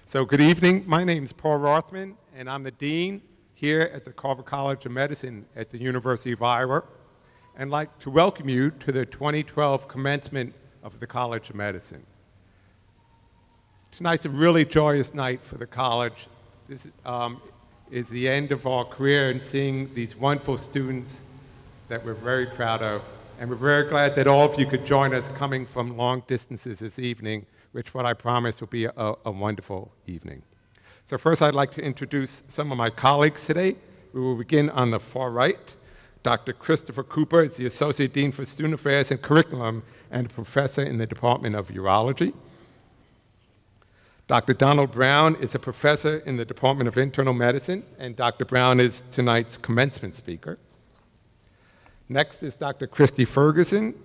So good evening. My name is Paul Rothman, and I'm the Dean here at the Carver College of Medicine at the University of Iowa, and I'd like to welcome you to the 2012 commencement of the College of Medicine. Tonight's a really joyous night for the college. This is the end of our career and seeing these wonderful students that we're very proud of, and we're very glad that all of you could join us coming from long distances this evening, which what I promise will be a wonderful evening. So first I'd like to introduce some of my colleagues today. We will begin on the far right. Dr. Christopher Cooper is the Associate Dean for Student Affairs and Curriculum and a professor in the Department of Urology. Dr. Donald Brown is a professor in the Department of Internal Medicine, and Dr. Brown is tonight's commencement speaker. Next is Dr. Christy Ferguson.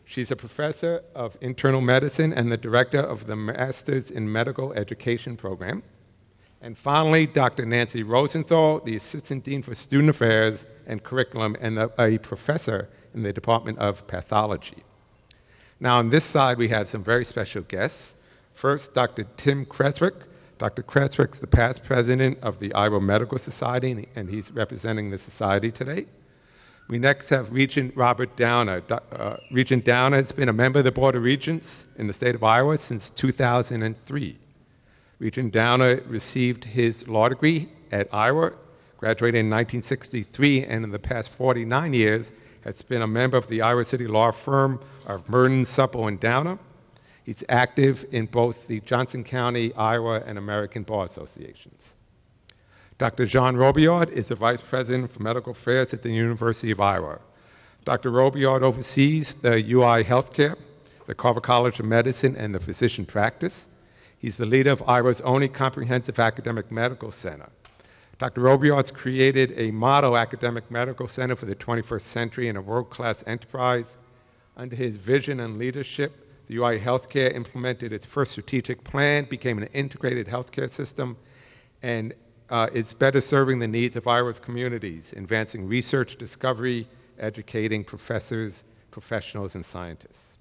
She's a professor of internal medicine and the director of the Masters in Medical Education program. And finally, Dr. Nancy Rosenthal, the Assistant Dean for Student Affairs and Curriculum and a professor in the Department of Pathology. Now, on this side, we have some very special guests. First, Dr. Tim Kreswick. Dr. Kreswick's the past president of the Iowa Medical Society, and he's representing the society today. We next have Regent Robert Downer. Regent Downer has been a member of the Board of Regents in the state of Iowa since 2003. Regent Downer received his law degree at Iowa, graduated in 1963, and in the past 49 years has been a member of the Iowa City law firm of Merton, Supple, and Downer. He's active in both the Johnson County, Iowa, and American Bar Associations. Dr. Jean Robillard is the Vice President for Medical Affairs at the University of Iowa. Dr. Robillard oversees the UI Healthcare, the Carver College of Medicine, and the physician practice. He's the leader of Iowa's only comprehensive academic medical center. Dr. Robillard's created a model academic medical center for the 21st century and a world-class enterprise. Under his vision and leadership, the UI Healthcare implemented its first strategic plan, became an integrated healthcare system, and it's better serving the needs of Iowa's communities, advancing research, discovery, educating professors, professionals, and scientists.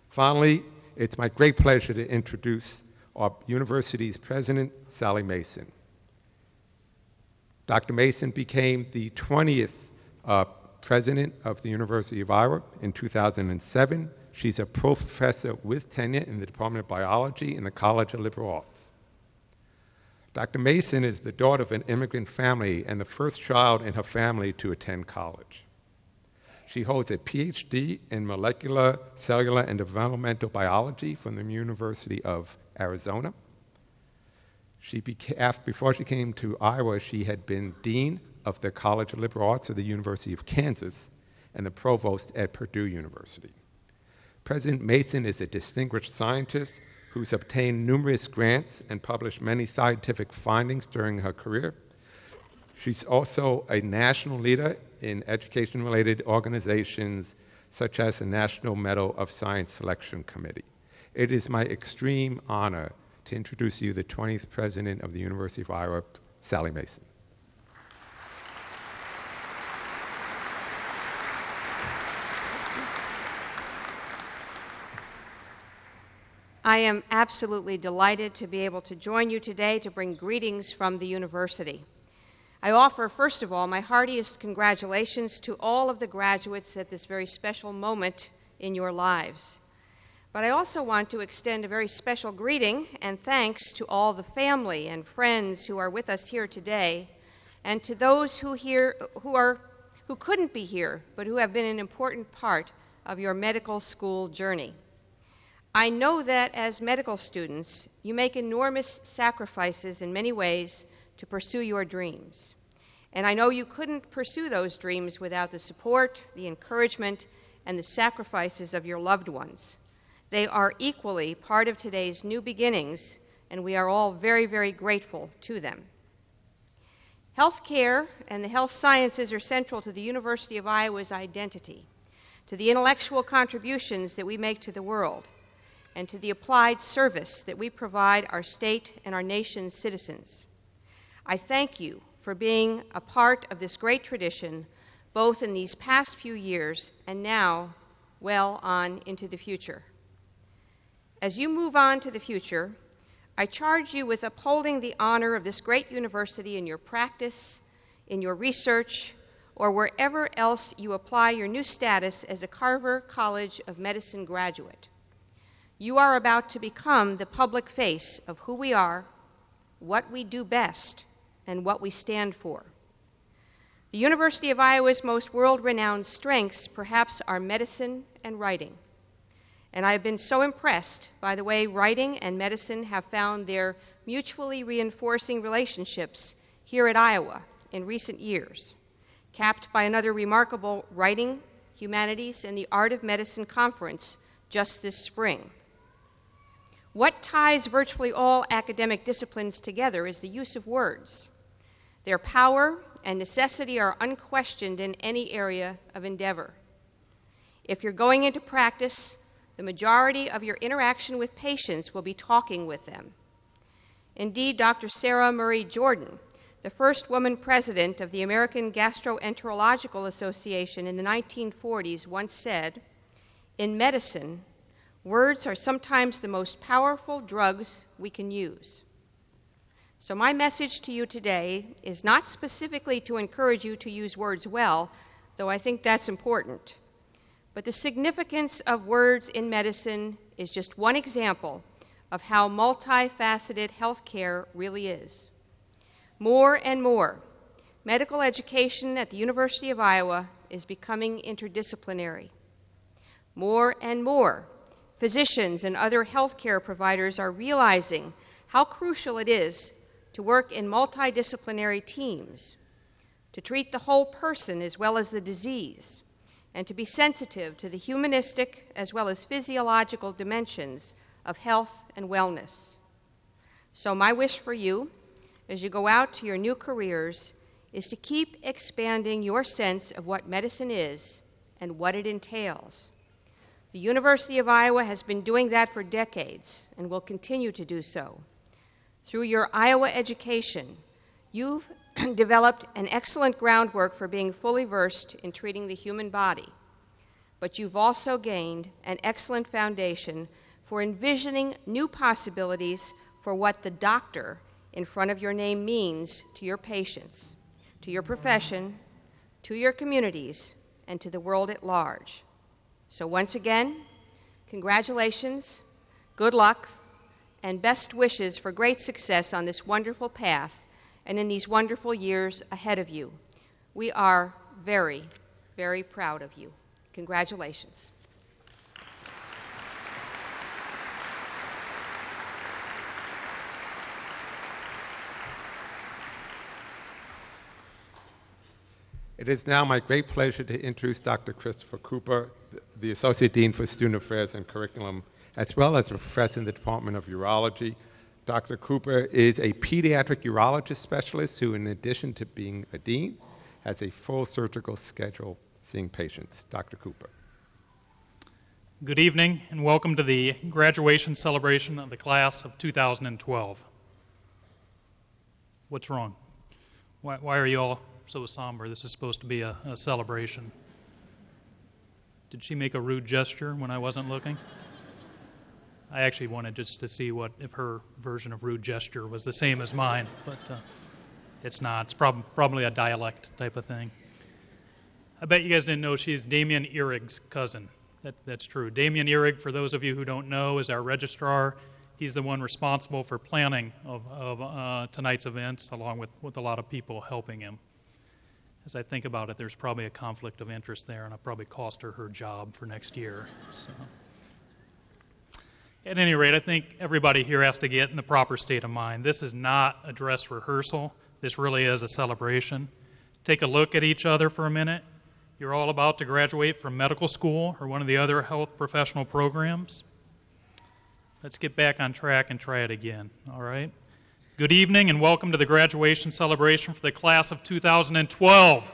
Finally, it's my great pleasure to introduce our university's president, Sally Mason. Dr. Mason became the 20th president of the University of Iowa in 2007. She's a professor with tenure in the Department of Biology in the College of Liberal Arts. Dr. Mason is the daughter of an immigrant family and the first child in her family to attend college. She holds a PhD in molecular, cellular, and developmental biology from the University of Arizona. Before she came to Iowa, she had been dean of the College of Liberal Arts of the University of Kansas and the provost at Purdue University. President Mason is a distinguished scientist who's obtained numerous grants and published many scientific findings during her career. She's also a national leader in education-related organizations such as the National Medal of Science Selection Committee. It is my extreme honor to introduce you the 20th president of the University of Iowa, Sally Mason. I am absolutely delighted to be able to join you today to bring greetings from the university. I offer, first of all, my heartiest congratulations to all of the graduates at this very special moment in your lives. But I also want to extend a very special greeting and thanks to all the family and friends who are with us here today, and to those who couldn't be here, but who have been an important part of your medical school journey. I know that as medical students, you make enormous sacrifices in many ways to pursue your dreams. And I know you couldn't pursue those dreams without the support, the encouragement, and the sacrifices of your loved ones. They are equally part of today's new beginnings, and we are all very, very grateful to them. Healthcare and the health sciences are central to the University of Iowa's identity, to the intellectual contributions that we make to the world, and to the applied service that we provide our state and our nation's citizens. I thank you for being a part of this great tradition, both in these past few years and now well on into the future. As you move on to the future, I charge you with upholding the honor of this great university in your practice, in your research, or wherever else you apply your new status as a Carver College of Medicine graduate. You are about to become the public face of who we are, what we do best, and what we stand for. The University of Iowa's most world-renowned strengths perhaps are medicine and writing. And I have been so impressed by the way writing and medicine have found their mutually reinforcing relationships here at Iowa in recent years, capped by another remarkable Writing, Humanities, and the Art of Medicine conference just this spring. What ties virtually all academic disciplines together is the use of words. Their power and necessity are unquestioned in any area of endeavor. If you're going into practice, the majority of your interaction with patients will be talking with them. Indeed, Dr. Sarah Murray Jordan, the first woman president of the American Gastroenterological Association in the 1940s, once said, "In medicine, words are sometimes the most powerful drugs we can use." So my message to you today is not specifically to encourage you to use words well, though I think that's important. But the significance of words in medicine is just one example of how multifaceted healthcare really is. More and more, medical education at the University of Iowa is becoming interdisciplinary. More and more, physicians and other healthcare providers are realizing how crucial it is to work in multidisciplinary teams, to treat the whole person as well as the disease, and to be sensitive to the humanistic as well as physiological dimensions of health and wellness. So my wish for you, as you go out to your new careers, is to keep expanding your sense of what medicine is and what it entails. The University of Iowa has been doing that for decades and will continue to do so. Through your Iowa education, you've developed an excellent groundwork for being fully versed in treating the human body, but you've also gained an excellent foundation for envisioning new possibilities for what the doctor in front of your name means to your patients, to your profession, to your communities, and to the world at large. So once again, congratulations, good luck, and best wishes for great success on this wonderful path and in these wonderful years ahead of you. We are very, very proud of you. Congratulations. It is now my great pleasure to introduce Dr. Christopher Cooper, the Associate Dean for Student Affairs and Curriculum, as well as a professor in the Department of Urology. Dr. Cooper is a pediatric urologist specialist who, in addition to being a dean, has a full surgical schedule seeing patients. Dr. Cooper. Good evening, and welcome to the graduation celebration of the class of 2012. What's wrong? Why are you all so somber? This is supposed to be a celebration. Did she make a rude gesture when I wasn't looking? I actually wanted just to see if her version of rude gesture was the same as mine, but it's not. It's probably a dialect type of thing. I bet you guys didn't know she's Damian Ehrig's cousin. That's true. Damian Ehrig, for those of you who don't know, is our registrar. He's the one responsible for planning of tonight's events, along with a lot of people helping him. As I think about it, there's probably a conflict of interest there, and I'll probably cost her job for next year. So. At any rate, I think everybody here has to get in the proper state of mind. This is not a dress rehearsal. This really is a celebration. Take a look at each other for a minute. You're all about to graduate from medical school or one of the other health professional programs. Let's get back on track and try it again, all right? Good evening and welcome to the graduation celebration for the class of 2012.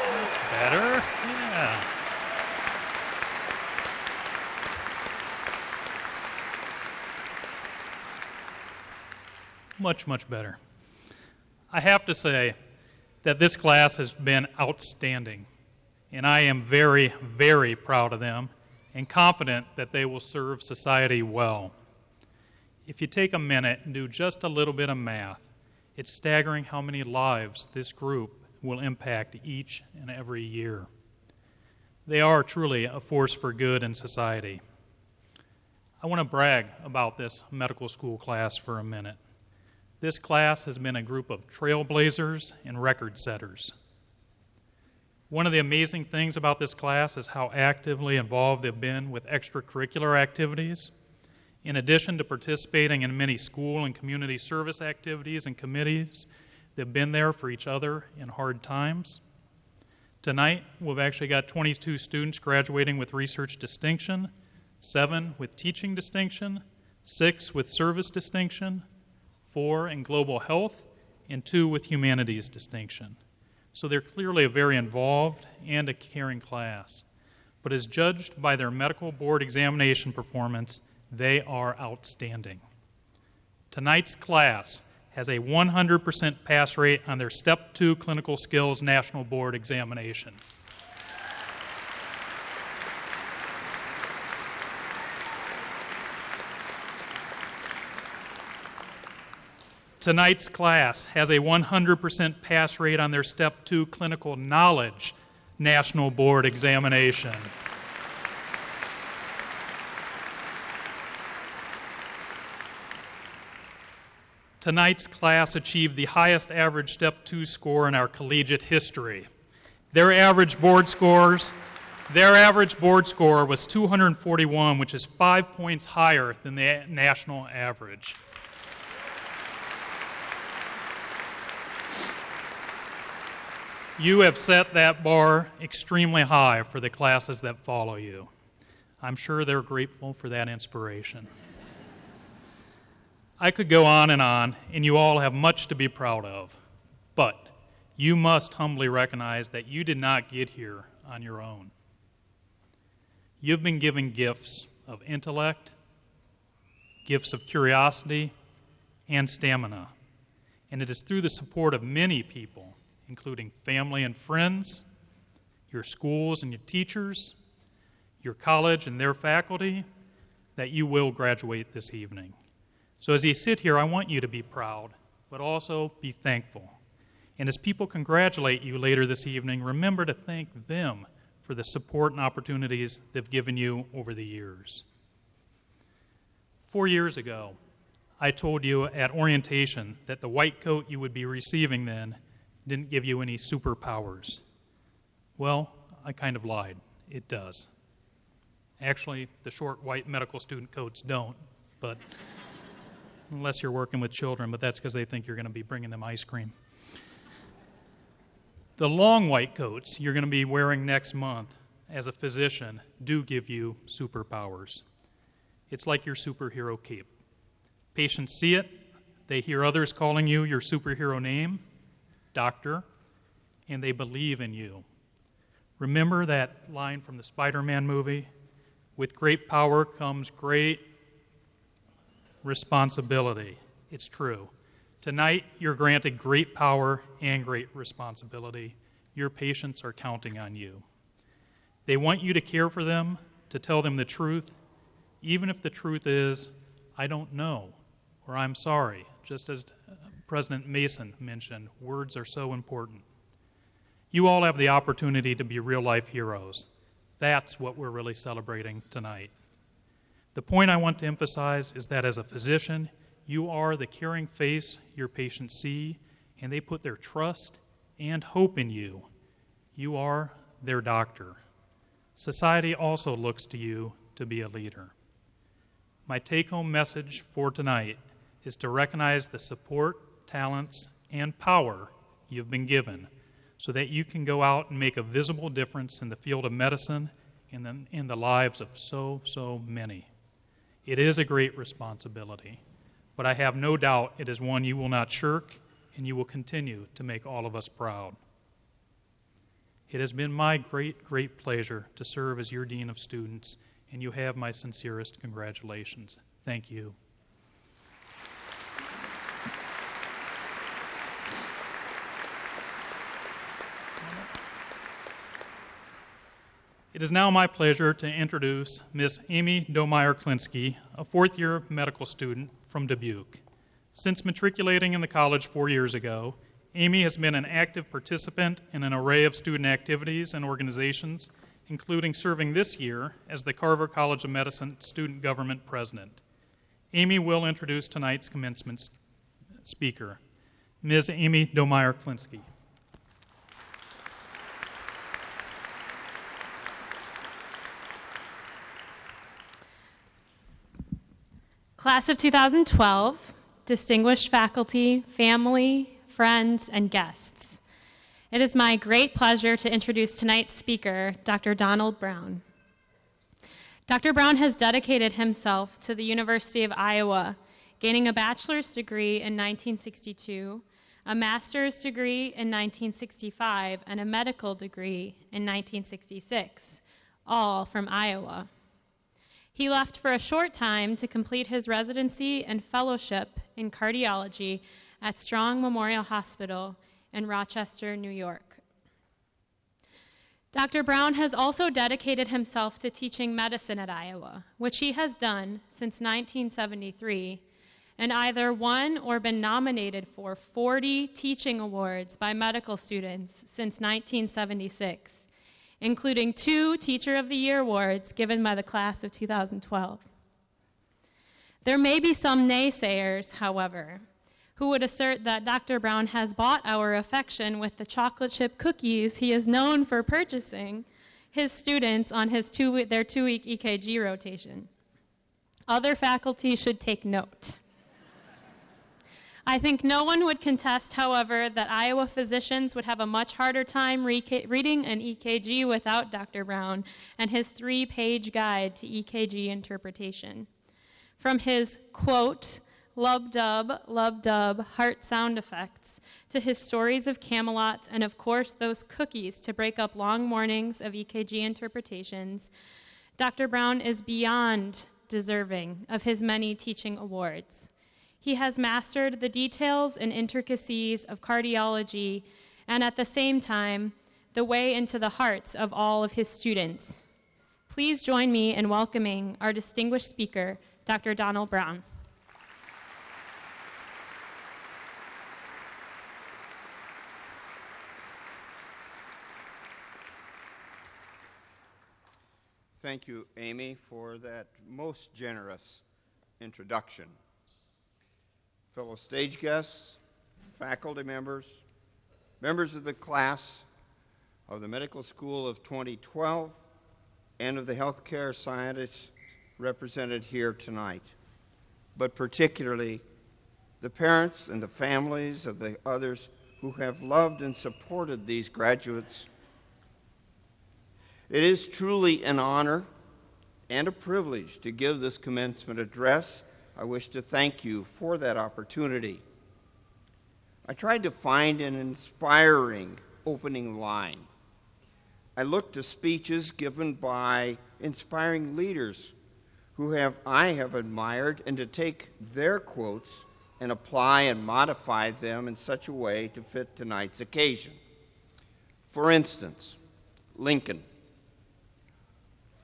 That's better. Yeah. Much, much better. I have to say that this class has been outstanding, and I am very, very proud of them and confident that they will serve society well. If you take a minute and do just a little bit of math, it's staggering how many lives this group will impact each and every year. They are truly a force for good in society. I want to brag about this medical school class for a minute. This class has been a group of trailblazers and record setters. One of the amazing things about this class is how actively involved they've been with extracurricular activities. In addition to participating in many school and community service activities and committees, they've been there for each other in hard times. Tonight, we've actually got 22 students graduating with research distinction, 7 with teaching distinction, 6 with service distinction, 4 in global health, and 2 with humanities distinction. So they're clearly a very involved and a caring class. But as judged by their medical board examination performance, they are outstanding. Tonight's class has a 100% pass rate on their Step 2 Clinical Skills National Board examination. Tonight's class has a 100% pass rate on their Step 2 Clinical Knowledge National Board examination. Tonight's class achieved the highest average Step 2 score in our collegiate history. Their average board score was 241, which is 5 points higher than the national average. You have set that bar extremely high for the classes that follow you. I'm sure they're grateful for that inspiration. I could go on, and you all have much to be proud of, but you must humbly recognize that you did not get here on your own. You've been given gifts of intellect, gifts of curiosity, and stamina, and it is through the support of many people, including family and friends, your schools and your teachers, your college and their faculty, that you will graduate this evening. So as you sit here, I want you to be proud, but also be thankful. And as people congratulate you later this evening, remember to thank them for the support and opportunities they've given you over the years. 4 years ago, I told you at orientation that the white coat you would be receiving then didn't give you any superpowers. Well, I kind of lied. It does. Actually, the short white medical student coats don't, but unless you're working with children, but that's because they think you're going to be bringing them ice cream. The long white coats you're going to be wearing next month as a physician do give you superpowers. It's like your superhero cape. Patients see it, they hear others calling you your superhero name, doctor, and they believe in you. Remember that line from the Spider-Man movie? With great power comes great responsibility. It's true. Tonight, you're granted great power and great responsibility. Your patients are counting on you. They want you to care for them, to tell them the truth, even if the truth is, I don't know, or I'm sorry. Just as President Mason mentioned, words are so important. You all have the opportunity to be real-life heroes. That's what we're really celebrating tonight. The point I want to emphasize is that as a physician, you are the caring face your patients see, and they put their trust and hope in you. You are their doctor. Society also looks to you to be a leader. My take-home message for tonight is to recognize the support, talents, and power you've been given so that you can go out and make a visible difference in the field of medicine and in the lives of so many. It is a great responsibility, but I have no doubt it is one you will not shirk and you will continue to make all of us proud. It has been my great, great pleasure to serve as your Dean of Students, and you have my sincerest congratulations. Thank you. It is now my pleasure to introduce Ms. Amy Domeyer-Klinsky, a fourth-year medical student from Dubuque. Since matriculating in the college 4 years ago, Amy has been an active participant in an array of student activities and organizations, including serving this year as the Carver College of Medicine Student Government President. Amy will introduce tonight's commencement speaker, Ms. Amy Domeyer-Klinsky. Class of 2012, distinguished faculty, family, friends, and guests. It is my great pleasure to introduce tonight's speaker, Dr. Donald Brown. Dr. Brown has dedicated himself to the University of Iowa, gaining a bachelor's degree in 1962, a master's degree in 1965, and a medical degree in 1966, all from Iowa. He left for a short time to complete his residency and fellowship in cardiology at Strong Memorial Hospital in Rochester, New York. Dr. Brown has also dedicated himself to teaching medicine at Iowa, which he has done since 1973, and either won or been nominated for 40 teaching awards by medical students since 1976. Including 2 Teacher of the Year awards given by the class of 2012. There may be some naysayers, however, who would assert that Dr. Brown has bought our affection with the chocolate chip cookies he is known for purchasing his students on their 2-week EKG rotation. Other faculty should take note. I think no one would contest, however, that Iowa physicians would have a much harder time reading an EKG without Dr. Brown and his 3-page guide to EKG interpretation. From his, quote, lub-dub, heart sound effects, to his stories of Camelot, and of course those cookies to break up long mornings of EKG interpretations, Dr. Brown is beyond deserving of his many teaching awards. He has mastered the details and intricacies of cardiology and at the same time, the way into the hearts of all of his students. Please join me in welcoming our distinguished speaker, Dr. Donald Brown. Thank you, Amy, for that most generous introduction. Fellow stage guests, faculty members, members of the class of the Medical School of 2012, and of the healthcare scientists represented here tonight, but particularly the parents and the families of the others who have loved and supported these graduates. It is truly an honor and a privilege to give this commencement address. I wish to thank you for that opportunity. I tried to find an inspiring opening line. I looked to speeches given by inspiring leaders who I have admired, and to take their quotes and apply and modify them in such a way to fit tonight's occasion. For instance, Lincoln,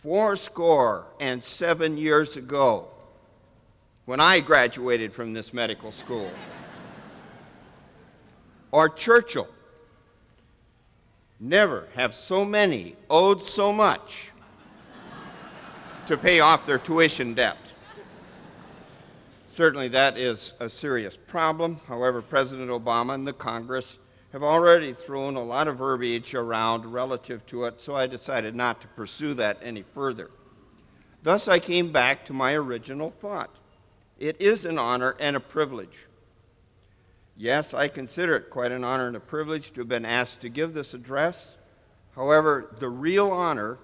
77 years ago, when I graduated from this medical school. Or Churchill, never have so many owed so much to pay off their tuition debt. Certainly that is a serious problem. However, President Obama and the Congress have already thrown a lot of verbiage around relative to it, so I decided not to pursue that any further. Thus, I came back to my original thought. It is an honor and a privilege. Yes, I consider it quite an honor and a privilege to have been asked to give this address. However, the real honor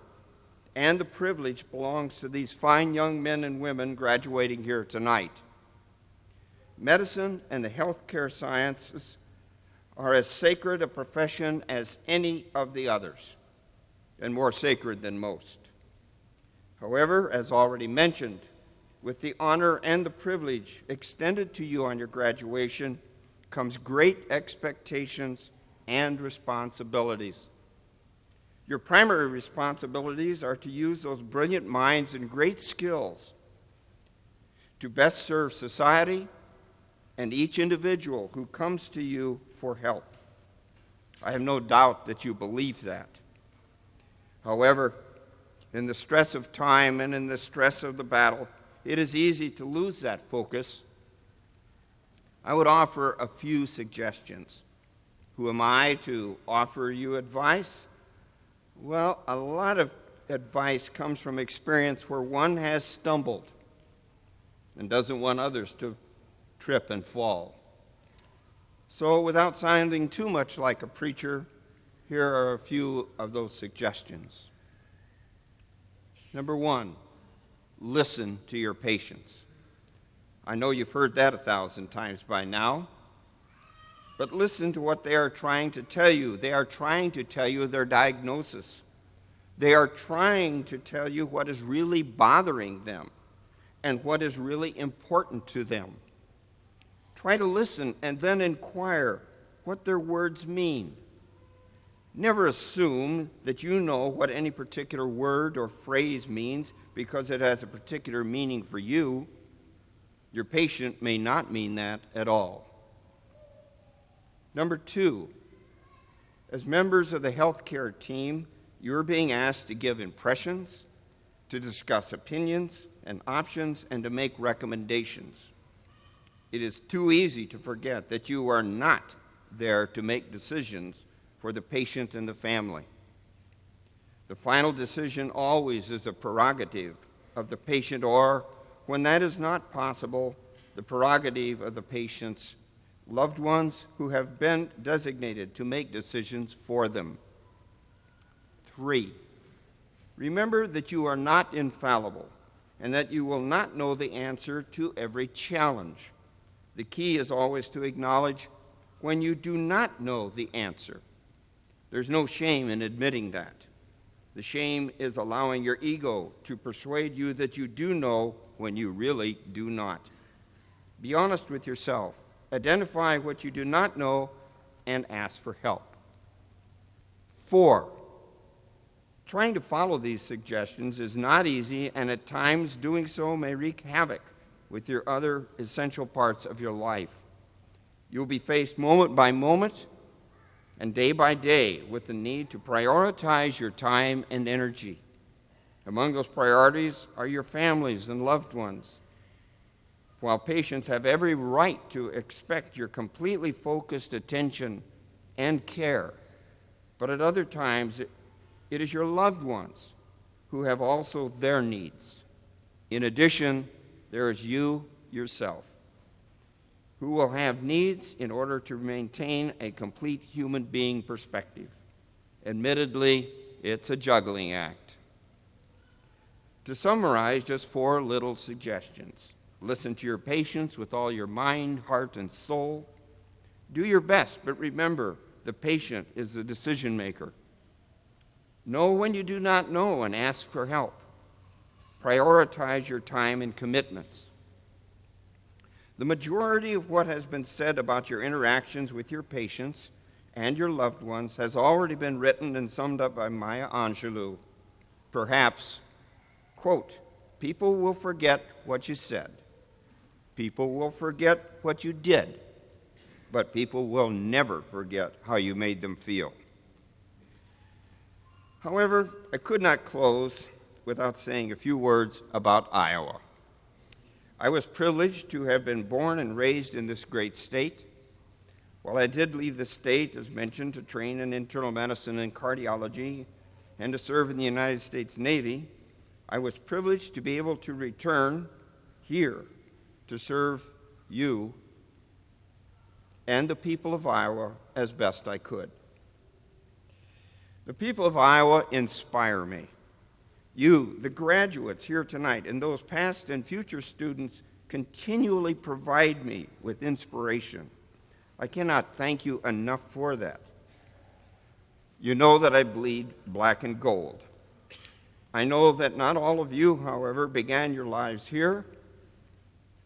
and the privilege belongs to these fine young men and women graduating here tonight. medicine and the healthcare sciences are as sacred a profession as any of the others, and more sacred than most. However, as already mentioned, with the honor and the privilege extended to you on your graduation comes great expectations and responsibilities. Your primary responsibilities are to use those brilliant minds and great skills to best serve society and each individual who comes to you for help. I have no doubt that you believe that. However, in the stress of time and in the stress of the battle, it is easy to lose that focus. I would offer a few suggestions. Who am I to offer you advice? Well, a lot of advice comes from experience where one has stumbled and doesn't want others to trip and fall. So, without sounding too much like a preacher, here are a few of those suggestions. Number one, listen to your patients. I know you've heard that 1,000 times by now, but listen to what they are trying to tell you. They are trying to tell you their diagnosis. They are trying to tell you what is really bothering them and what is really important to them. Try to listen and then inquire what their words mean. Never assume that you know what any particular word or phrase means because it has a particular meaning for you. Your patient may not mean that at all. Number two, as members of the healthcare team, you're being asked to give impressions, to discuss opinions and options, and to make recommendations. It is too easy to forget that you are not there to make decisions for the patient and the family. The final decision always is a prerogative of the patient, or, when that is not possible, the prerogative of the patient's loved ones who have been designated to make decisions for them. 3, remember that you are not infallible and that you will not know the answer to every challenge. The key is always to acknowledge when you do not know the answer. There's no shame in admitting that. The shame is allowing your ego to persuade you that you do know when you really do not. Be honest with yourself. Identify what you do not know and ask for help. 4, trying to follow these suggestions is not easy, and at times doing so may wreak havoc with your other essential parts of your life. You'll be faced moment by moment and day by day with the need to prioritize your time and energy. Among those priorities are your families and loved ones. While patients have every right to expect your completely focused attention and care, but at other times it is your loved ones who have also their needs. In addition, there is you yourself, who will have needs in order to maintain a complete human being perspective. Admittedly, it's a juggling act. To summarize, just 4 little suggestions. Listen to your patients with all your mind, heart, and soul. Do your best, but remember, the patient is the decision maker. Know when you do not know and ask for help. Prioritize your time and commitments. The majority of what has been said about your interactions with your patients and your loved ones has already been written and summed up by Maya Angelou. Perhaps, quote, people will forget what you said. People will forget what you did, but people will never forget how you made them feel. However, I could not close without saying a few words about Iowa. I was privileged to have been born and raised in this great state. While I did leave the state, as mentioned, to train in internal medicine and cardiology and to serve in the United States Navy, I was privileged to be able to return here to serve you and the people of Iowa as best I could. The people of Iowa inspire me. You, the graduates here tonight, and those past and future students continually provide me with inspiration. I cannot thank you enough for that. You know that I bleed black and gold. I know that not all of you, however, began your lives here.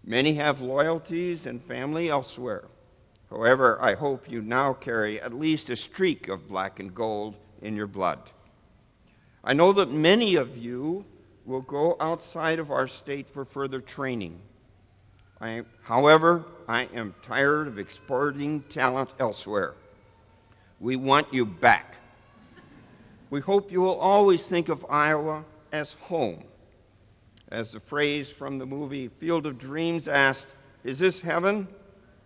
Many have loyalties and family elsewhere. However, I hope you now carry at least a streak of black and gold in your blood. I know that many of you will go outside of our state for further training. However, I am tired of exporting talent elsewhere. We want you back. We hope you will always think of Iowa as home. As the phrase from the movie Field of Dreams asked, "Is this heaven?"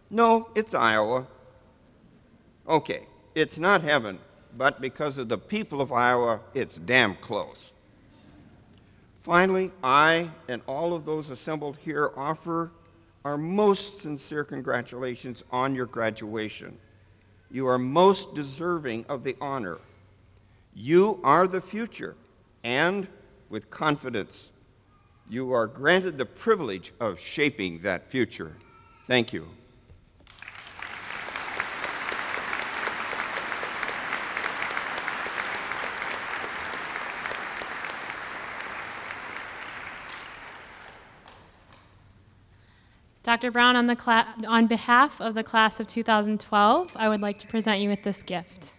No, it's Iowa. Okay, it's not heaven, but because of the people of Iowa, it's damn close. Finally, I and all of those assembled here offer our most sincere congratulations on your graduation. You are most deserving of the honor. You are the future, and with confidence, you are granted the privilege of shaping that future. Thank you. Dr. Brown, on behalf of the class of 2012, I would like to present you with this gift.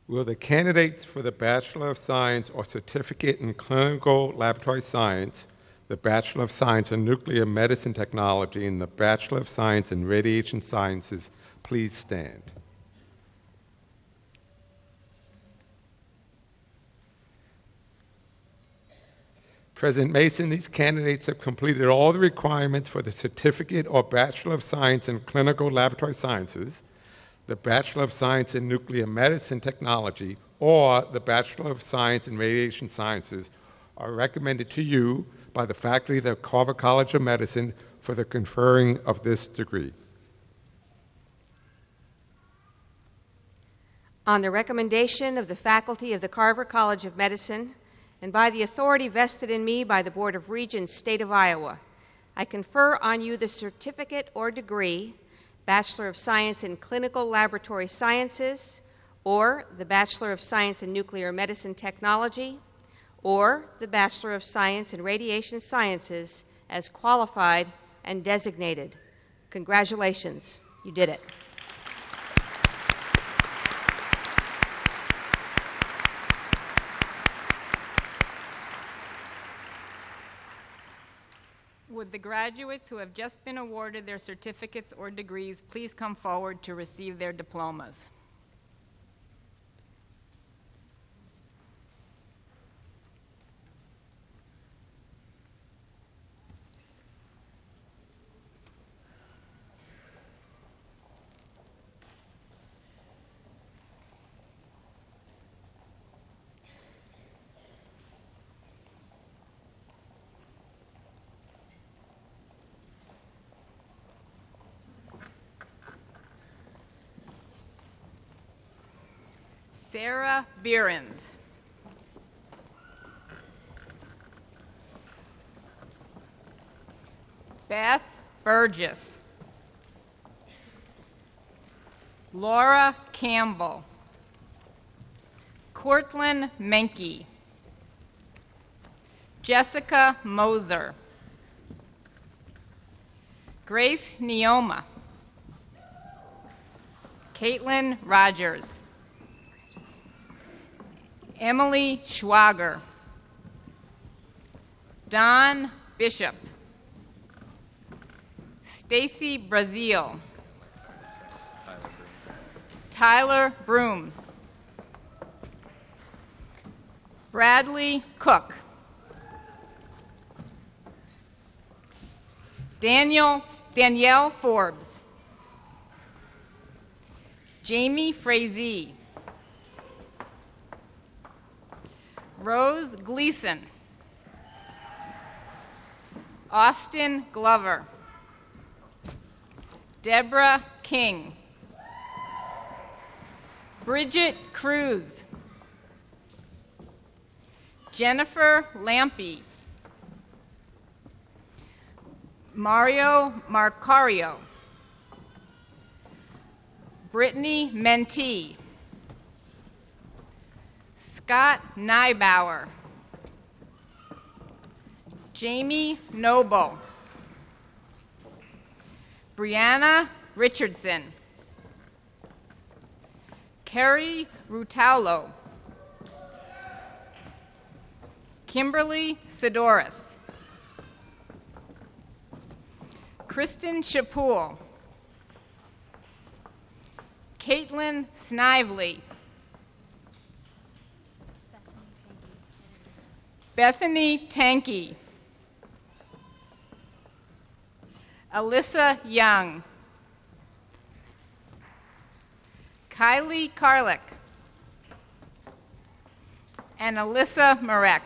Will the candidates for the Bachelor of Science or Certificate in Clinical Laboratory Science, the Bachelor of Science in Nuclear Medicine Technology, and the Bachelor of Science in Radiation Sciences please stand? President Mason, these candidates have completed all the requirements for the Certificate or Bachelor of Science in Clinical Laboratory Sciences, the Bachelor of Science in Nuclear Medicine Technology, or the Bachelor of Science in Radiation Sciences are recommended to you by the faculty of the Carver College of Medicine for the conferring of this degree. On the recommendation of the faculty of the Carver College of Medicine and by the authority vested in me by the Board of Regents, State of Iowa, I confer on you the certificate or degree Bachelor of Science in Clinical Laboratory Sciences, or the Bachelor of Science in Nuclear Medicine Technology, or the Bachelor of Science in Radiation Sciences as qualified and designated. Congratulations, you did it. Would the graduates who have just been awarded their certificates or degrees please come forward to receive their diplomas? Sarah Behrens. Beth Burgess. Laura Campbell. Courtland Menke. Jessica Moser. Grace Neoma. Caitlin Rogers. Emily Schwager. Don Bishop. Stacy Brazil. Tyler Broom. Bradley Cook. Danielle Forbes. Jamie Frazee. Rose Gleason. Austin Glover. Deborah King. Bridget Cruz. Jennifer Lampy. Mario Marcario. Brittany Mentee. Scott Neibauer. Jamie Noble. Brianna Richardson. Carrie Rutaulo. Kimberly Sidoris. Kristen Shapool. Caitlin Snively. Bethany Tanky. Alyssa Young. Kylie Karlick. And Alyssa Marek.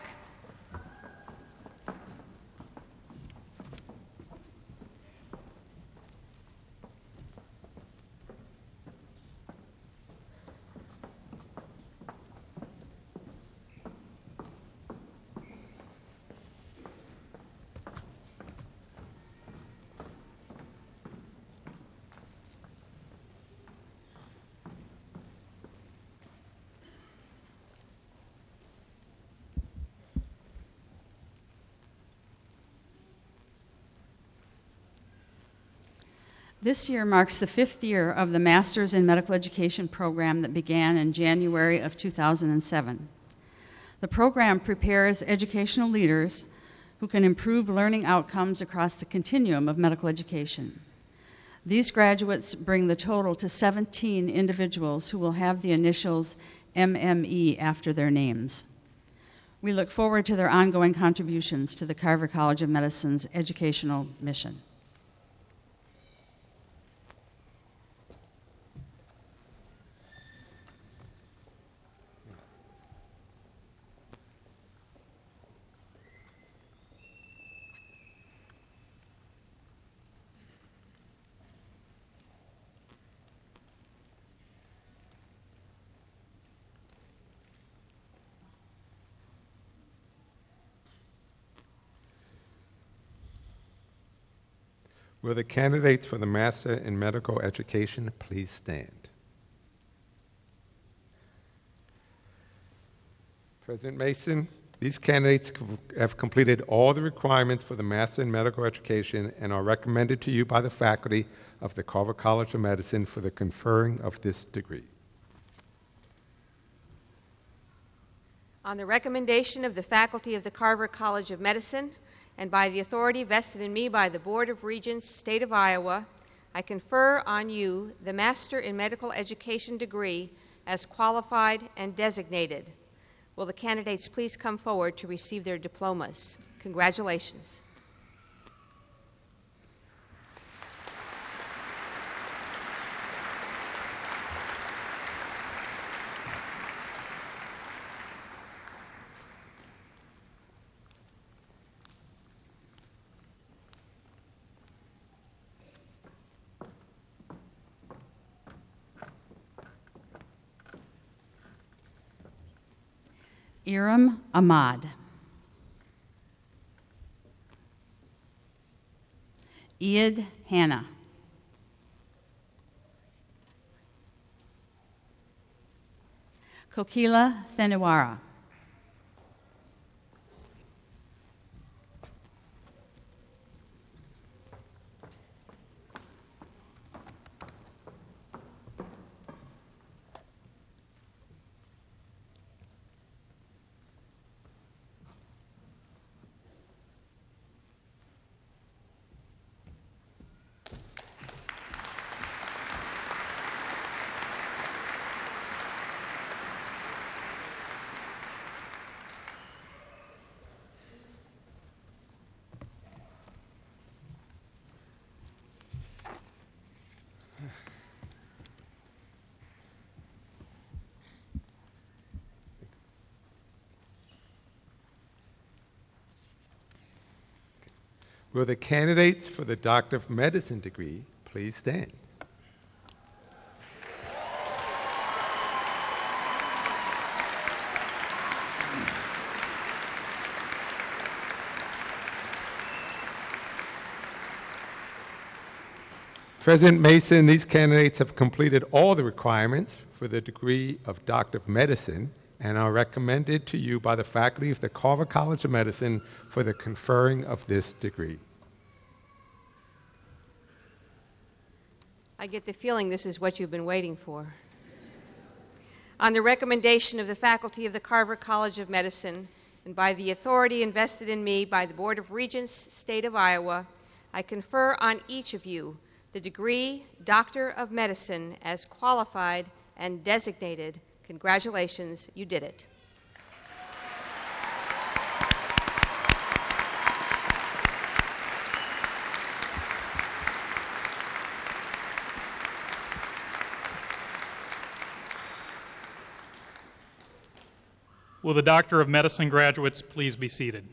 This year marks the 5th year of the Masters in Medical Education program that began in January of 2007. The program prepares educational leaders who can improve learning outcomes across the continuum of medical education. These graduates bring the total to 17 individuals who will have the initials MME after their names. We look forward to their ongoing contributions to the Carver College of Medicine's educational mission. Will the candidates for the Master in Medical Education please stand? President Mason, these candidates have completed all the requirements for the Master in Medical Education and are recommended to you by the faculty of the Carver College of Medicine for the conferring of this degree. On the recommendation of the faculty of the Carver College of Medicine, and by the authority vested in me by the Board of Regents, State of Iowa, I confer on you the Master in Medical Education degree as qualified and designated. Will the candidates please come forward to receive their diplomas? Congratulations. Iram Ahmad. Iad Hannah. Kokila Theniwara. Will the candidates for the Doctor of Medicine degree please stand? President Mason, these candidates have completed all the requirements for the degree of Doctor of Medicine and are recommended to you by the faculty of the Carver College of Medicine for the conferring of this degree. I get the feeling this is what you've been waiting for. On the recommendation of the faculty of the Carver College of Medicine and by the authority invested in me by the Board of Regents, State of Iowa, I confer on each of you the degree Doctor of Medicine as qualified and designated. Congratulations, you did it. Will the Doctor of Medicine graduates please be seated?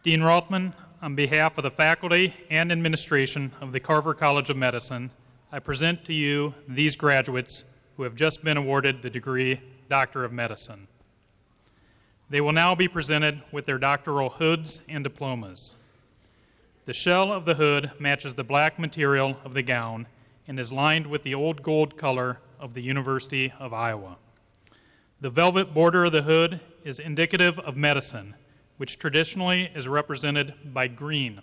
Dean Rothman, on behalf of the faculty and administration of the Carver College of Medicine, I present to you these graduates who have just been awarded the degree Doctor of Medicine. They will now be presented with their doctoral hoods and diplomas. The shell of the hood matches the black material of the gown and is lined with the old gold color of the University of Iowa. The velvet border of the hood is indicative of medicine, which traditionally is represented by green.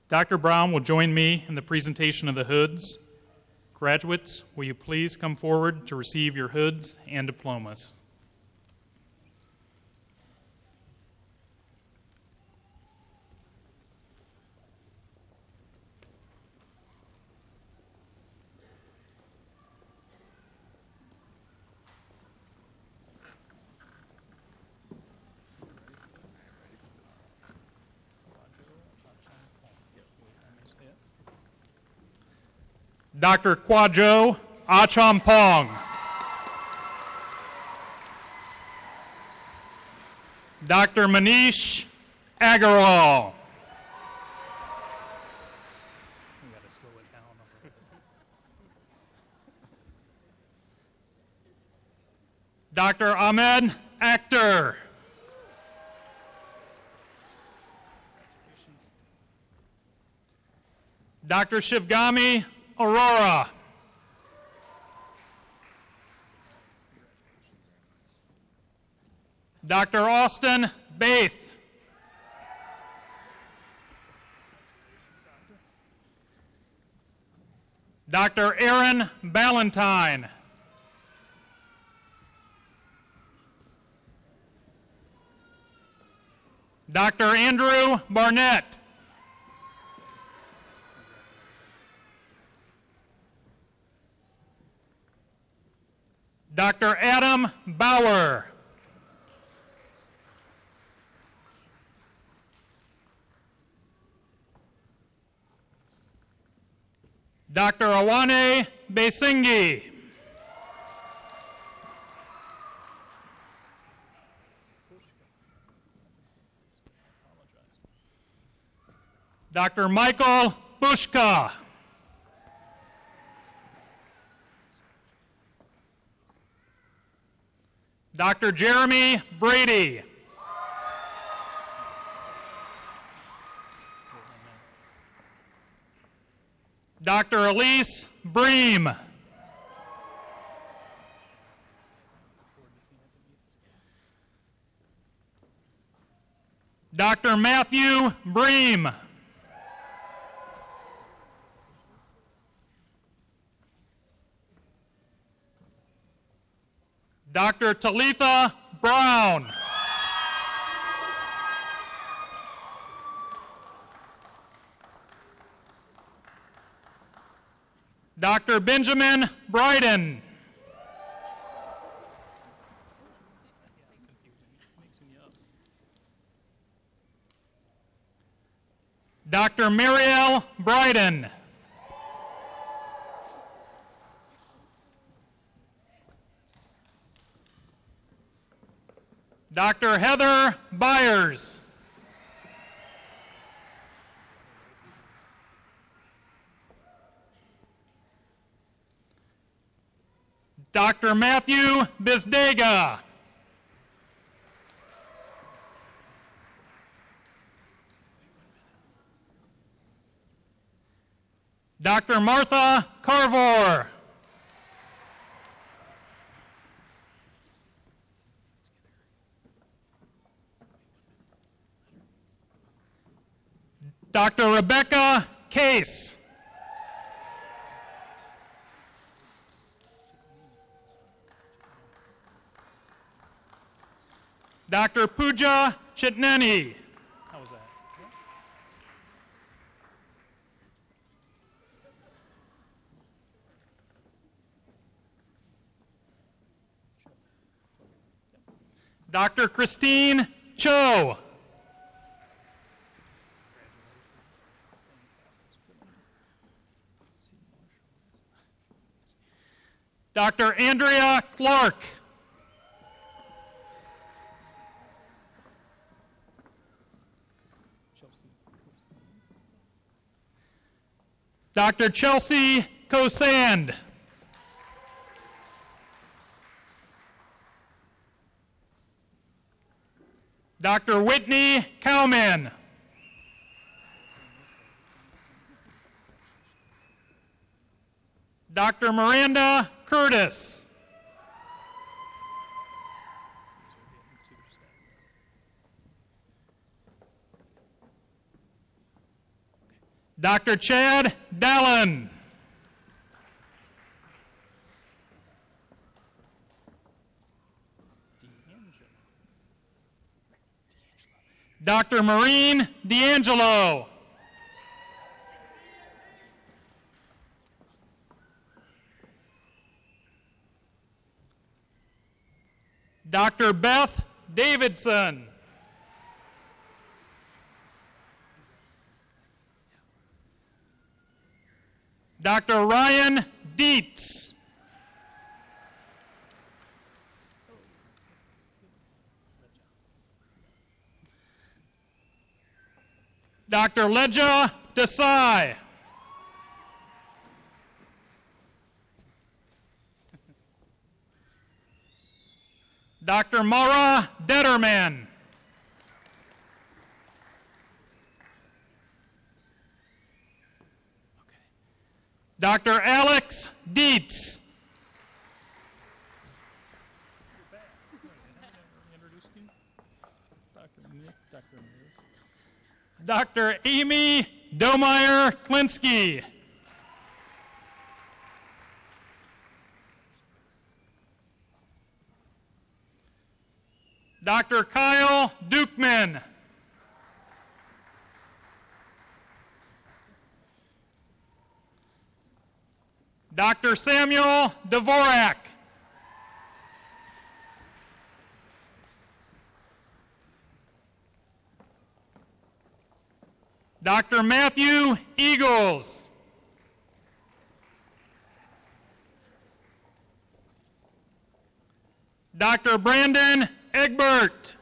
Dr. Brown will join me in the presentation of the hoods. Graduates, will you please come forward to receive your hoods and diplomas? Dr. Kwajo Achampong. Dr. Manish Agarwal. Dr. Ahmed Akhtar. Dr. Shivgami Aurora. Dr. Austin Baith. Dr. Aaron Ballantyne. Dr. Andrew Barnett. Dr. Adam Bauer. Dr. Awane Besingi. Dr. Michael Bushka. Dr. Jeremy Brady. Dr. Elise Bream. Dr. Matthew Bream. Dr. Talitha Brown. Dr. Benjamin Bryden. Dr. Marielle Bryden. Dr. Heather Byers. Dr. Matthew Bizdega. Dr. Martha Carver. Dr. Rebecca Case. Dr. Pooja Chitnani. How was that? Dr. Christine Cho. Dr. Andrea Clark. Dr. Chelsea Kosand. Dr. Whitney Cowman. Dr. Miranda Curtis. Dr. Chad Dallin. Dr. Maureen D'Angelo. Dr. Beth Davidson. Dr. Ryan Dietz. Dr. Leja Desai. Dr. Mara Detterman. Dr. Alex Dietz. Dr. Amy Domeyer Klinsky. Dr. Kyle Dukeman. Dr. Samuel Dvorak. Dr. Matthew Eagles. Dr. Brandon Egbert.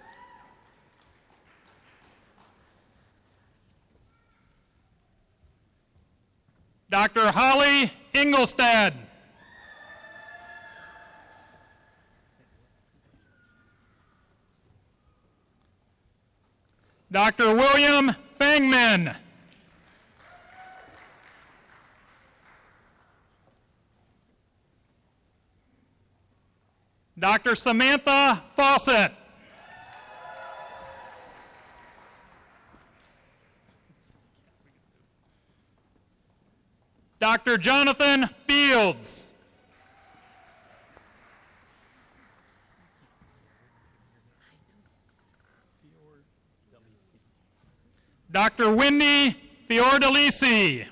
Dr. Holly Ingolstad. Dr. William Fangman. Dr. Samantha Fawcett. Dr. Jonathan Fields. Dr. Wendy Fiordalisi.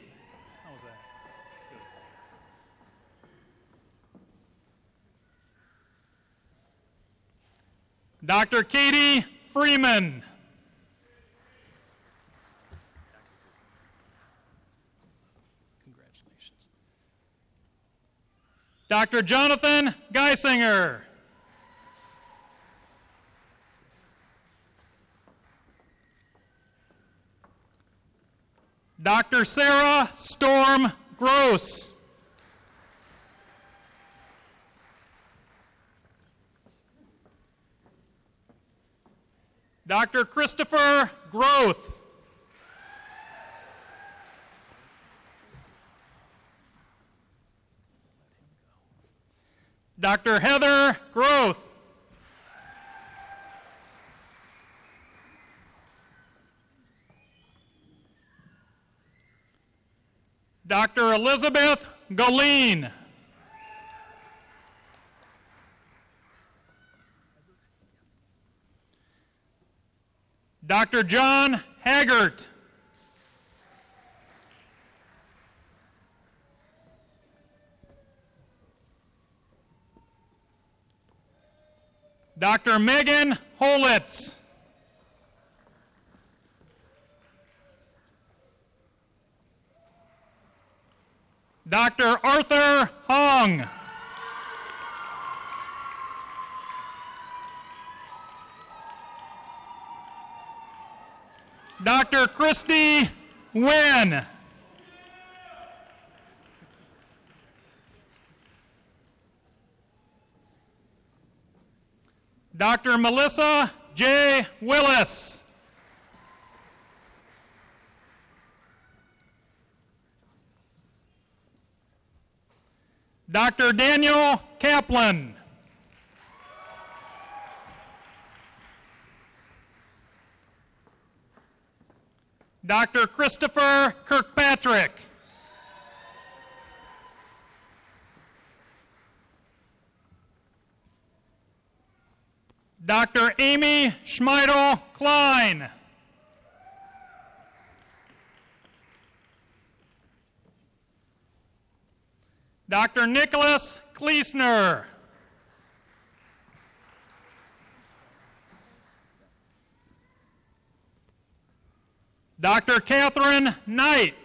Dr. Katie Freeman. Congratulations. Dr. Jonathan Geisinger. Dr. Sarah Storm Gross. Dr. Christopher Groth. Dr. Heather Groth. Dr. Elizabeth Goleen. Dr. John Haggart. Dr. Megan Holitz. Dr. Arthur Hong. Dr. Christy Nguyen. Dr. Melissa J. Willis. Dr. Daniel Kaplan. Dr. Christopher Kirkpatrick. Dr. Amy Schmeidel Klein. Dr. Nicholas Kleesner. Dr. Catherine Knight.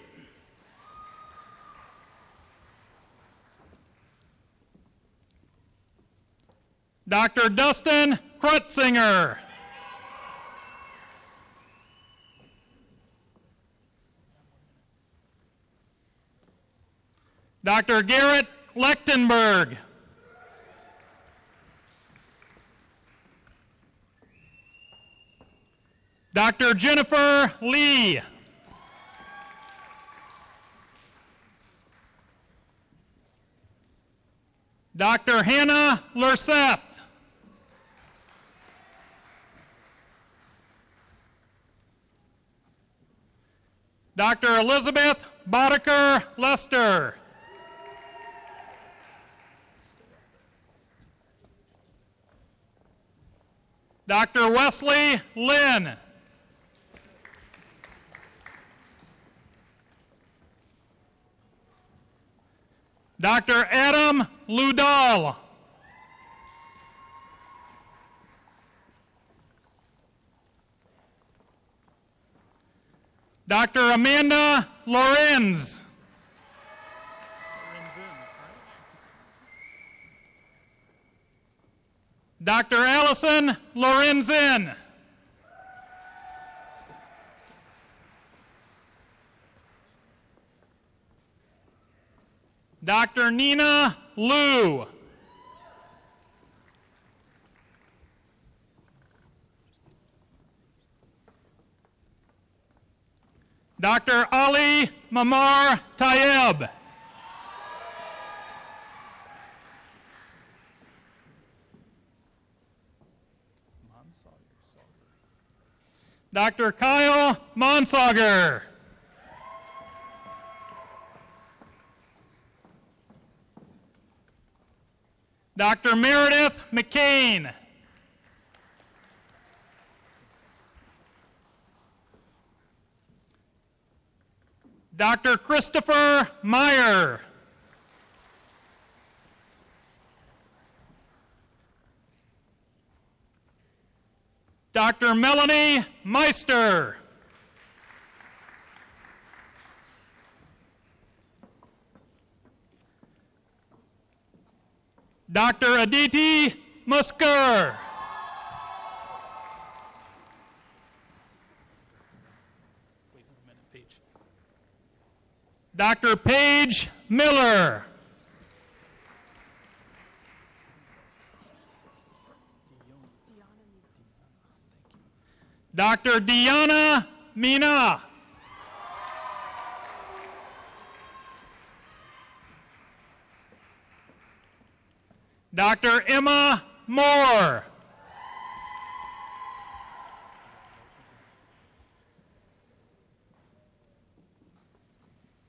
Dr. Dustin Krutzinger. Dr. Garrett Lechtenberg. Dr. Jennifer Lee. Dr. Hannah Lurseth. Dr. Elizabeth Boddicker Lester. Dr. Wesley Lynn. Dr. Adam Ludall. Dr. Amanda Lorenz. Dr. Allison Lorenzen. Dr. Nina Liu. Dr. Ali Mamar Tayeb. Dr. Kyle Monsauger. Dr. Meredith McCain. Dr. Christopher Meyer. Dr. Melanie Meister. Dr. Aditi Musker. Dr. Paige Miller. Dr. Deanna Mina. Dr. Emma Moore.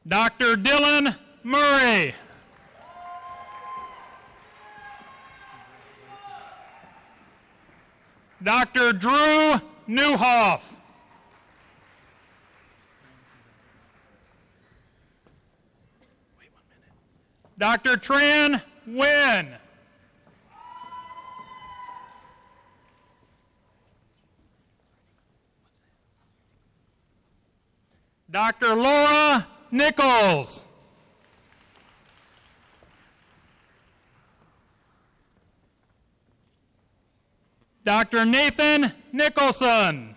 Dr. Dylan Murray. Dr. Drew Newhoff. Dr. Tran Nguyen. Dr. Laura Nichols. Dr. Nathan Nicholson.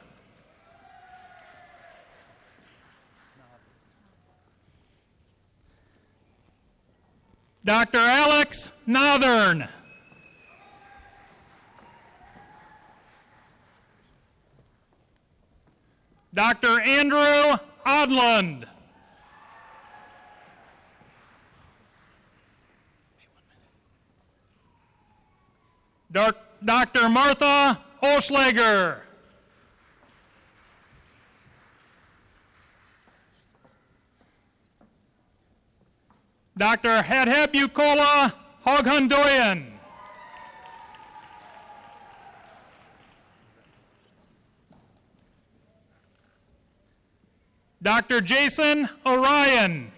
Dr. Alex Northern. Dr. Andrew Odland. Dr. Martha Oschlager. Dr. Hadheb Bukola Hoghandoyan. Dr. Jason Orion.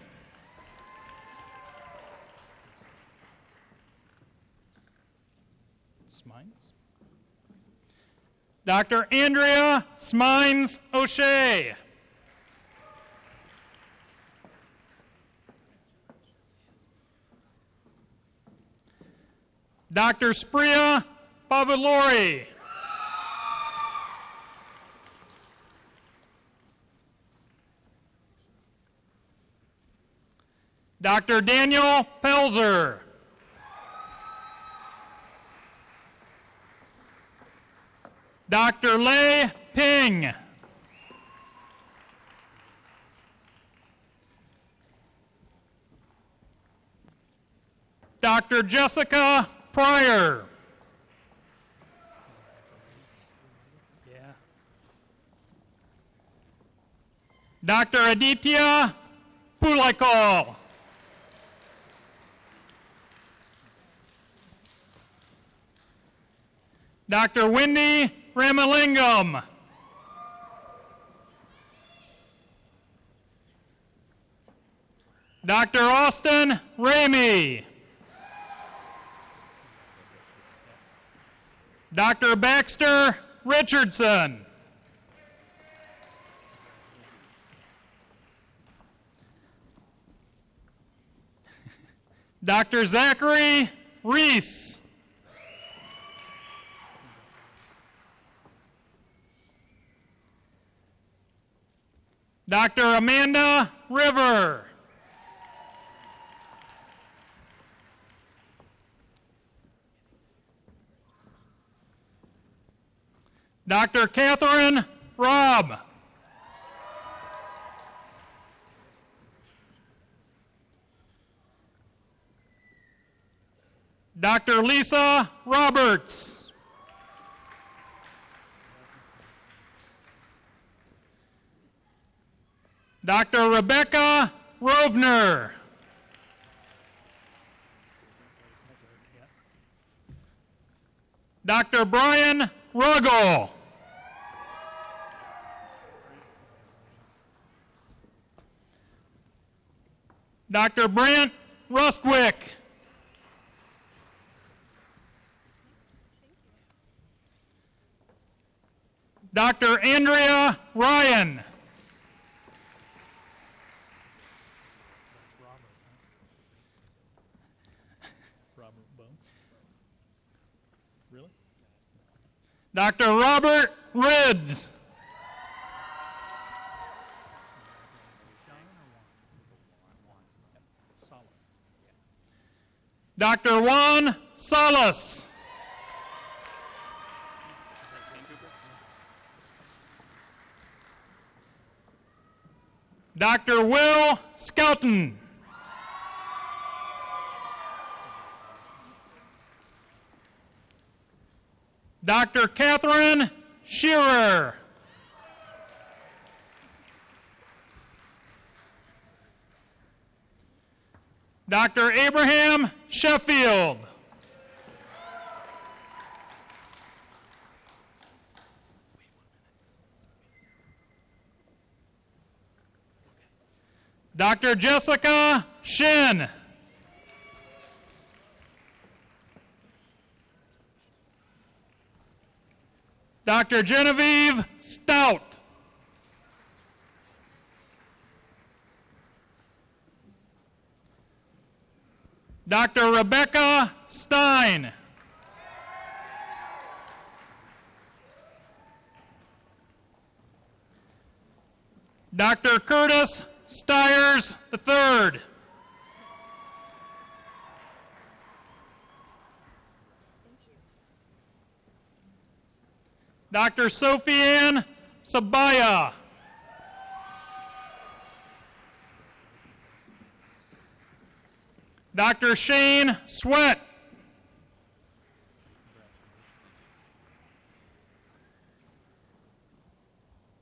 Dr. Andrea Smines O'Shea. Dr. Spria Pavalori. Dr. Daniel Pelzer. Dr. Lei Ping. Dr. Jessica Pryor. Dr. Aditya Pulaikal. Dr. Wendy Ramalingam. Dr. Austin Ramey. Dr. Baxter Richardson. Dr. Zachary Reese. Dr. Amanda River. Dr. Catherine Robb. Dr. Lisa Roberts. Dr. Rebecca Rovner. Dr. Brian Ruggles. Dr. Brent Rustwick. Dr. Andrea Ryan. Dr. Robert Ridds. Dr. Juan Salas. Dr. Will Skelton. Dr. Catherine Shearer. Dr. Abraham Sheffield. Dr. Jessica Shin. Dr. Genevieve Stout. Dr. Rebecca Stein. Dr. Curtis Stiers III. Dr. Sophie-Ann Sabaya. Dr. Shane Sweat.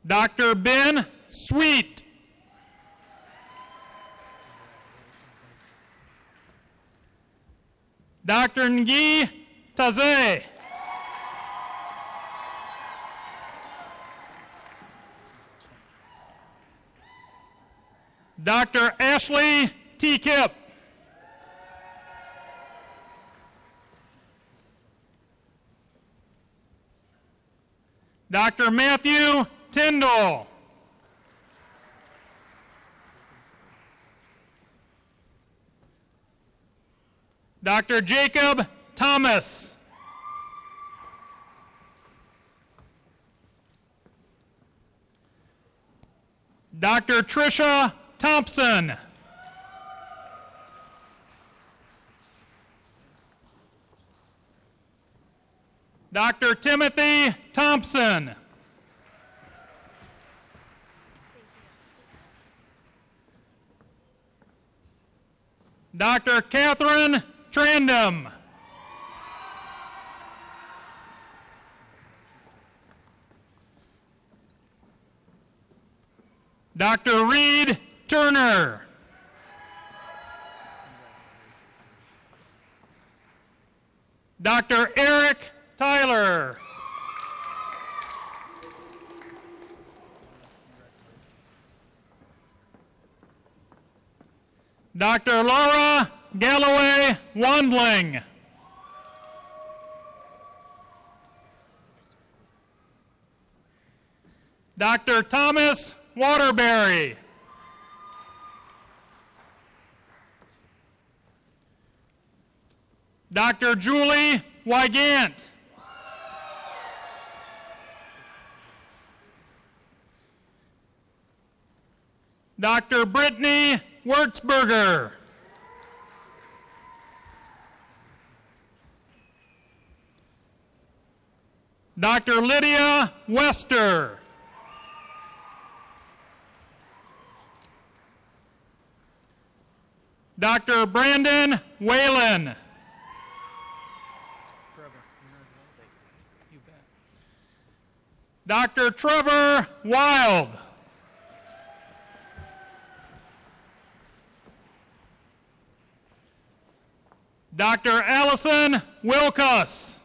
Dr. Ben Sweet. Dr. Nguyi Taze. Dr. Ashley T. Kip. Dr. Matthew Tyndall. Dr. Jacob Thomas. Dr. Tricia Thompson. Dr. Timothy Thompson. Dr. Catherine Trandom. Dr. Reed Turner. Dr. Eric Tyler. Dr. Laura Galloway Wandling. Dr. Thomas Waterbury. Dr. Julie Wygant. Dr. Brittany Wurtzberger. Dr. Lydia Wester. Dr. Brandon Whalen. Dr. Trevor Wild. Dr. Allison Wilkus.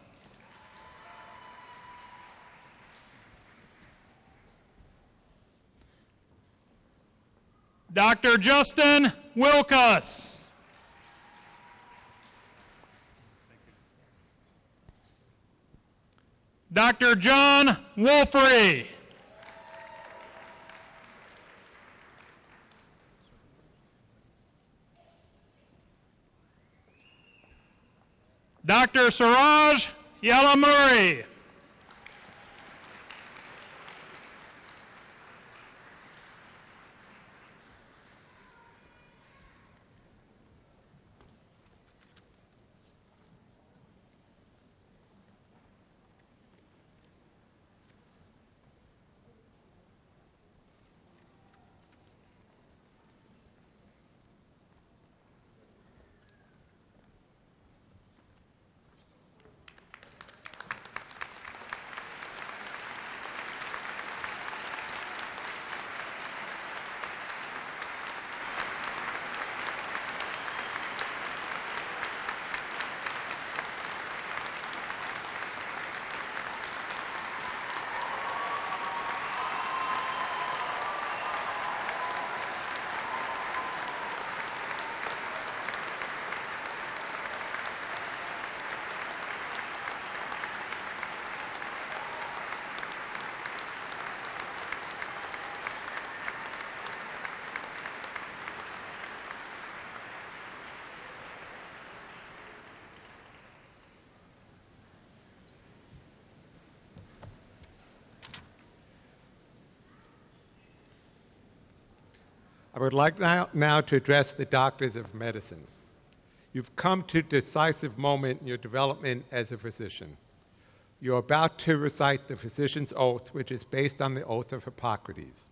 Dr. Justin Wilkus. Dr. John Wolfrey. Dr. Suraj Yalamuri. I would like now to address the doctors of medicine. You've come to a decisive moment in your development as a physician. You're about to recite the physician's oath, which is based on the oath of Hippocrates.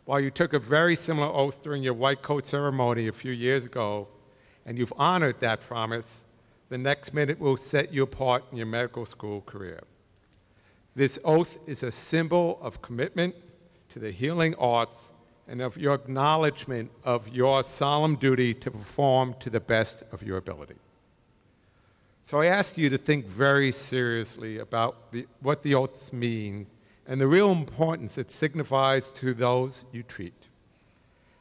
While you took a very similar oath during your white coat ceremony a few years ago, and you've honored that promise, the next minute will set you apart in your medical school career. This oath is a symbol of commitment to the healing arts and of your acknowledgement of your solemn duty to perform to the best of your ability. So I ask you to think very seriously about what the oaths mean and the real importance it signifies to those you treat.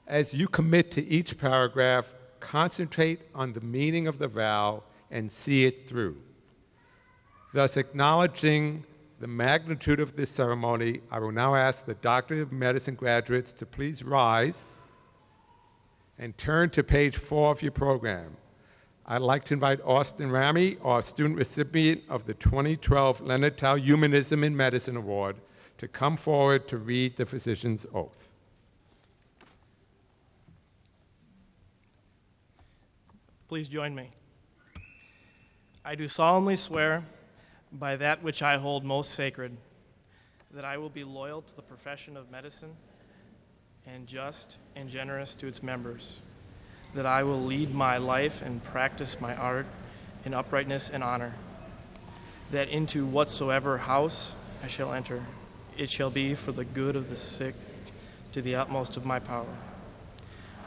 As you commit to each paragraph, concentrate on the meaning of the vow and see it through. Thus, acknowledging the magnitude of this ceremony, I will now ask the Doctor of Medicine graduates to please rise and turn to page 4 of your program. I'd like to invite Austin Ramy, our student recipient of the 2012 Leonard Tao Humanism in Medicine Award, to come forward to read the physician's oath. Please join me. I do solemnly swear by that which I hold most sacred, that I will be loyal to the profession of medicine and just and generous to its members, that I will lead my life and practice my art in uprightness and honor, that into whatsoever house I shall enter, it shall be for the good of the sick to the utmost of my power.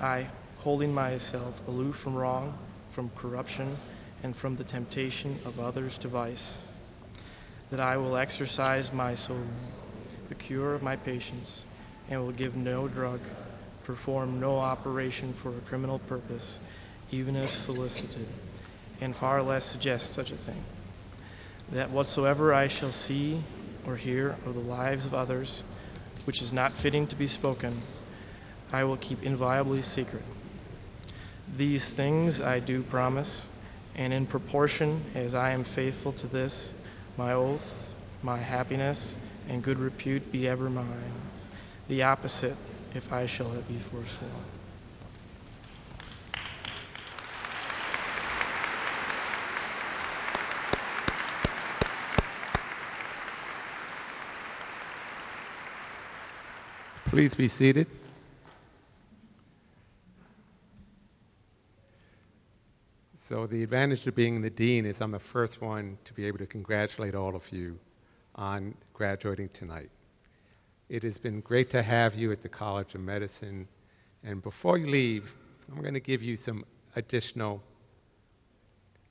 I, holding myself aloof from wrong, from corruption, and from the temptation of others to vice, that I will exercise my soul, the cure of my patients, and will give no drug, perform no operation for a criminal purpose, even if solicited, and far less suggest such a thing. That whatsoever I shall see or hear of the lives of others, which is not fitting to be spoken, I will keep inviolably secret. These things I do promise, and in proportion as I am faithful to this, my oath, my happiness, and good repute be ever mine. The opposite, if I shall be forsworn. Please be seated. So the advantage of being the dean is I'm the first one to be able to congratulate all of you on graduating tonight. It has been great to have you at the College of Medicine. And before you leave, I'm going to give you some additional,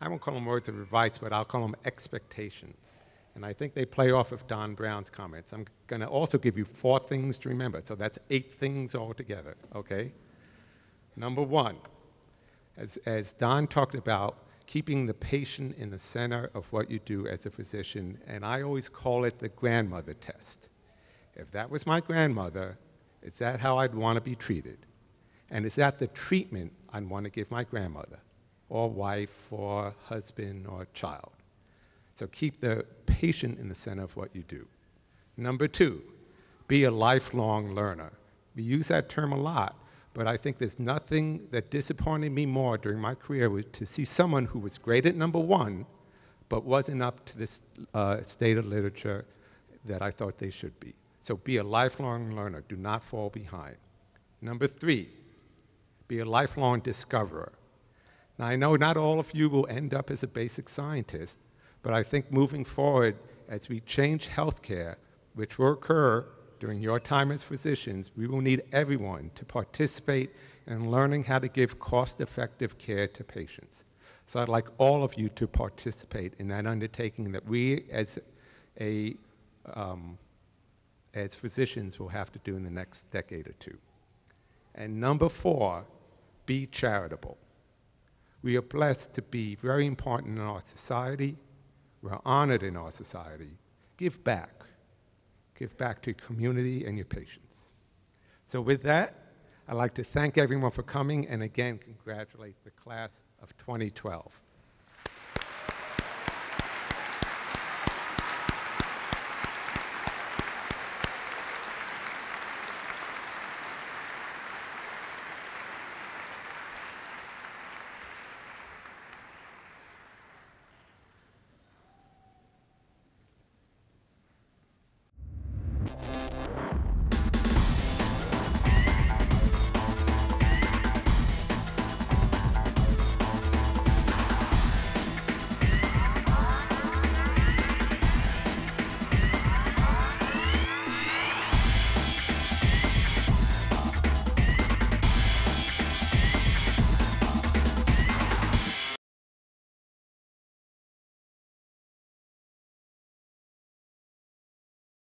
I won't call them words of advice, but I'll call them expectations. And I think they play off of Don Brown's comments. I'm going to also give you 4 things to remember. So that's 8 things altogether, okay? Number 1, as Don talked about, keeping the patient in the center of what you do as a physician, and I always call it the grandmother test. If that was my grandmother, is that how I'd want to be treated? And is that the treatment I'd want to give my grandmother, or wife, or husband, or child? So keep the patient in the center of what you do. Number 2, be a lifelong learner. We use that term a lot, but I think there's nothing that disappointed me more during my career was to see someone who was great at number 1, but wasn't up to this state of literature that I thought they should be. So be a lifelong learner. Do not fall behind. Number 3, be a lifelong discoverer. Now, I know not all of you will end up as a basic scientist, but I think moving forward, as we change healthcare, which will occur during your time as physicians, we will need everyone to participate in learning how to give cost-effective care to patients. So I'd like all of you to participate in that undertaking that we as physicians will have to do in the next decade or 2. And number 4, be charitable. We are blessed to be very important in our society. We're honored in our society. Give back. Give back to your community and your patients. So with that, I'd like to thank everyone for coming and again congratulate the class of 2012.